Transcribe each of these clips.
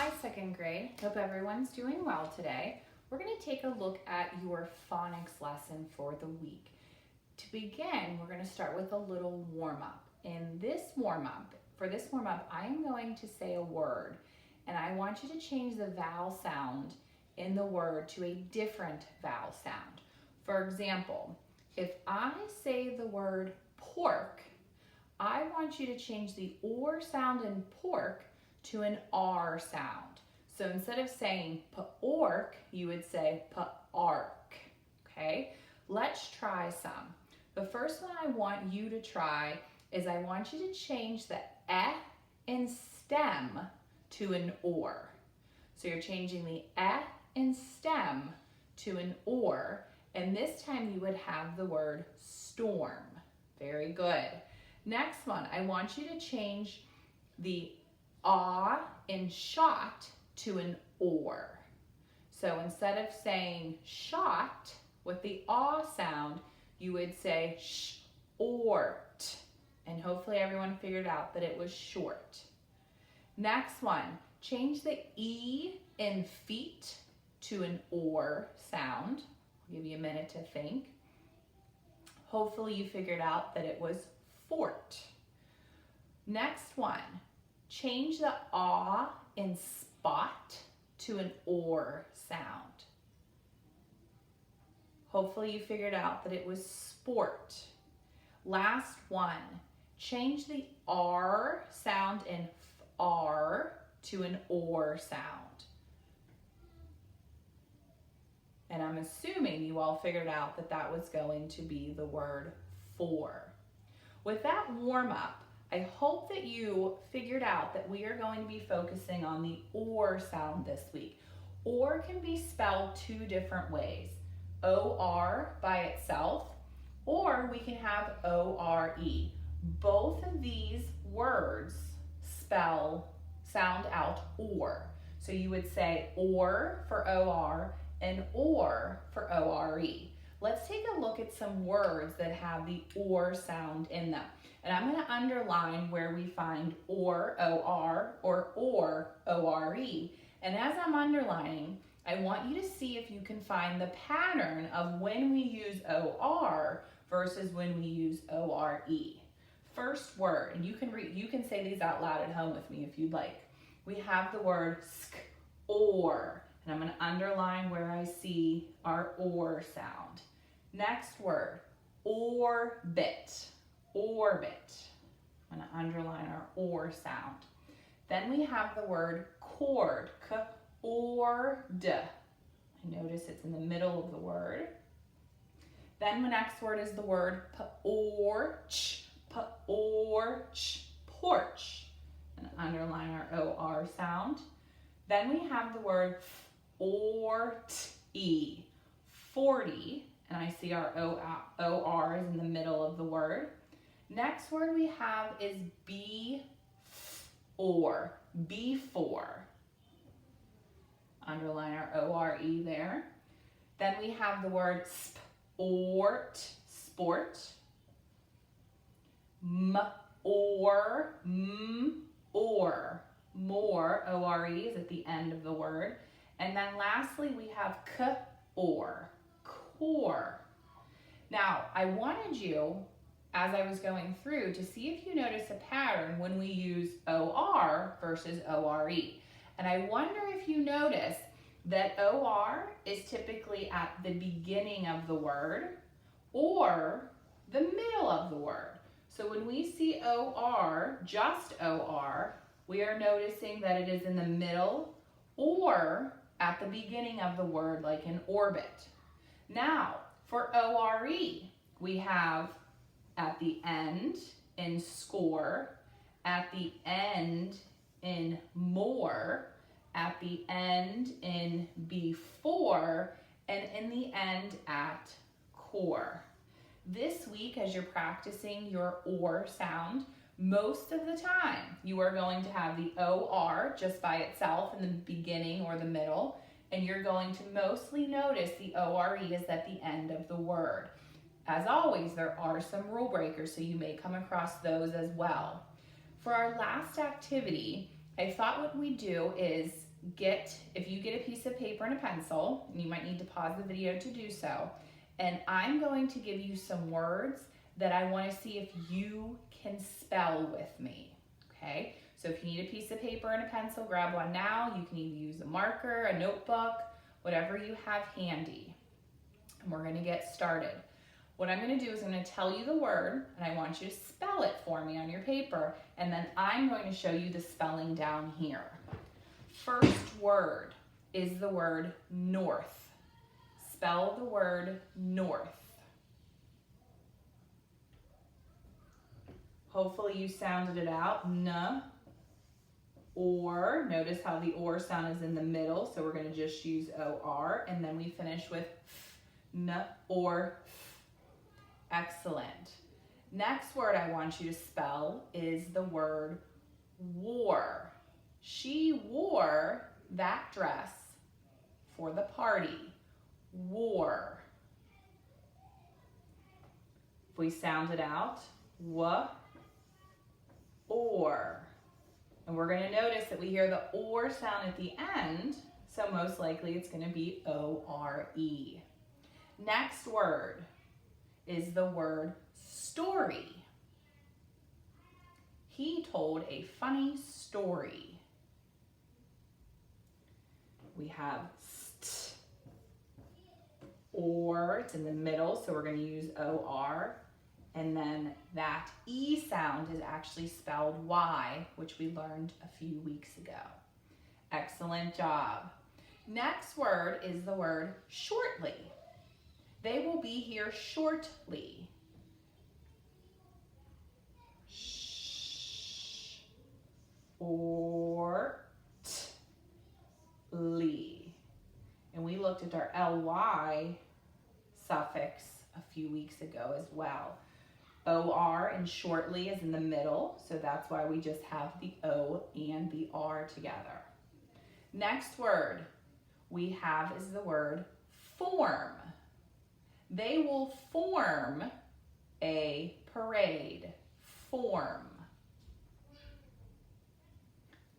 Hi, second grade. Hope everyone's doing well today. We're going to take a look at your phonics lesson for the week. To begin, we're going to start with a little warm-up. For this warm-up, I am going to say a word, and I want you to change the vowel sound in the word to a different vowel sound. For example, if I say the word pork, I want you to change the or sound in pork to an R sound. So instead of saying pork, you would say ark. Okay? Let's try some. The first one I want you to try is I want you to change the in stem to an or. So you're changing the in stem to an or, and this time you would have the word storm. Very good. Next one, I want you to change the in shot to an or. So instead of saying shot with the sound, you would say short. And hopefully everyone figured out that it was short. Next one, change the E in feet to an or sound. I'll give you a minute to think. Hopefully you figured out that it was fort. Next one, change the in spot to an or sound. Hopefully you figured out that it was sport. Last one, change the R sound in R to an or sound. And I'm assuming you all figured out that that was going to be the word for. With that warm up, I hope that you figured out that we are going to be focusing on the or sound this week. Or can be spelled two different ways. O-R by itself, or we can have O-R-E. Both of these words sound out or. So you would say or for O-R and or for O-R-E. Let's take a look at some words that have the or sound in them. And I'm going to underline where we find or, O-R, or O-R-E. And as I'm underlining, I want you to see if you can find the pattern of when we use O-R versus when we use O-R-E. First word, and you can say these out loud at home with me if you'd like. We have the word or, and I'm going to underline where I see our or sound. Next word, orbit. Orbit. I'm going to underline our or sound. Then we have the word cord, cord. I notice it's in the middle of the word. Then the next word is the word porch, porch, porch. And underline our O-R sound. Then we have the word forty, 40. And I see our O-R is in the middle of the word. Next word we have is before. Underline our O-R-E there. Then we have the word sport, more, O-R-E is at the end of the word. And then lastly we have core. Now, I wanted you, as I was going through, to see if you notice a pattern when we use O-R versus O-R-E. And I wonder if you notice that O-R is typically at the beginning of the word or the middle of the word. So when we see O-R, just O-R, we are noticing that it is in the middle or at the beginning of the word, like in orbit. Now, for O-R-E, we have at the end in score, at the end in more, at the end in before, and in the end at core. This week, as you're practicing your or sound, most of the time you are going to have the O-R just by itself in the beginning or the middle, and you're going to mostly notice the O-R-E is at the end of the word. As always, there are some rule breakers, so you may come across those as well. For our last activity, I thought what we do is if you get a piece of paper and a pencil, and you might need to pause the video to do so, and I'm going to give you some words that I want to see if you can spell with me, okay? So if you need a piece of paper and a pencil, grab one now. You can either use a marker, a notebook, whatever you have handy. And we're gonna get started. What I'm gonna do is I'm gonna tell you the word, and I want you to spell it for me on your paper, and then I'm going to show you the spelling down here. First word is the word north. Spell the word north. Hopefully you sounded it out. N, or. Notice how the or sound is in the middle, so we're going to just use OR, and then we finish with f, n, or, f. Excellent. Next word I want you to spell is the word wore. She wore that dress for the party. Wore. If we sound it out, w, or. And we're going to notice that we hear the or sound at the end, so most likely it's going to be O-R-E. Next word is the word story. He told a funny story. We have st, or, it's in the middle, so we're going to use O-R. And then that E sound is actually spelled Y, which we learned a few weeks ago. Excellent job. Next word is the word shortly. They will be here shortly. Sh, or, t, ly. And we looked at our ly suffix a few weeks ago as well. OR and shortly is in the middle, so that's why we just have the O and the R together. Next word we have is the word form. They will form a parade. Form.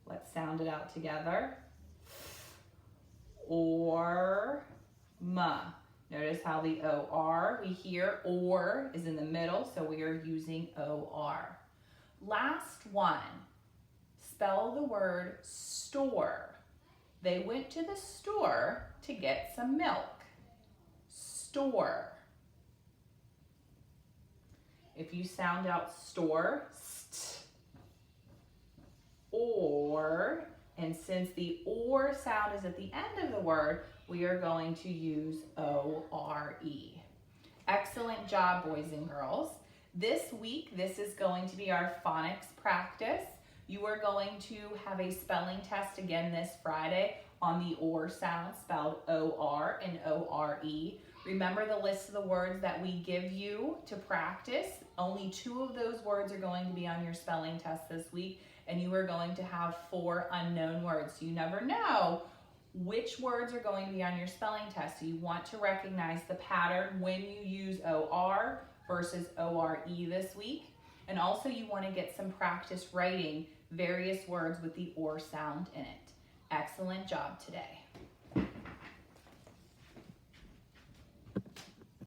Let's sound it out together. Or, ma. Notice how the O-R, we hear or is in the middle, so we are using O-R. Last one, spell the word store. They went to the store to get some milk. Store. If you sound out store, st, or, and since the or sound is at the end of the word, we are going to use O-R-E. Excellent job, boys and girls. This week, this is going to be our phonics practice. You are going to have a spelling test again this Friday on the or sound, spelled O-R and O-R-E. Remember the list of the words that we give you to practice. Only 2 of those words are going to be on your spelling test this week, and you are going to have 4 unknown words. You never know which words are going to be on your spelling test. So you want to recognize the pattern when you use OR versus ORE this week. And also you want to get some practice writing various words with the or sound in it. Excellent job today.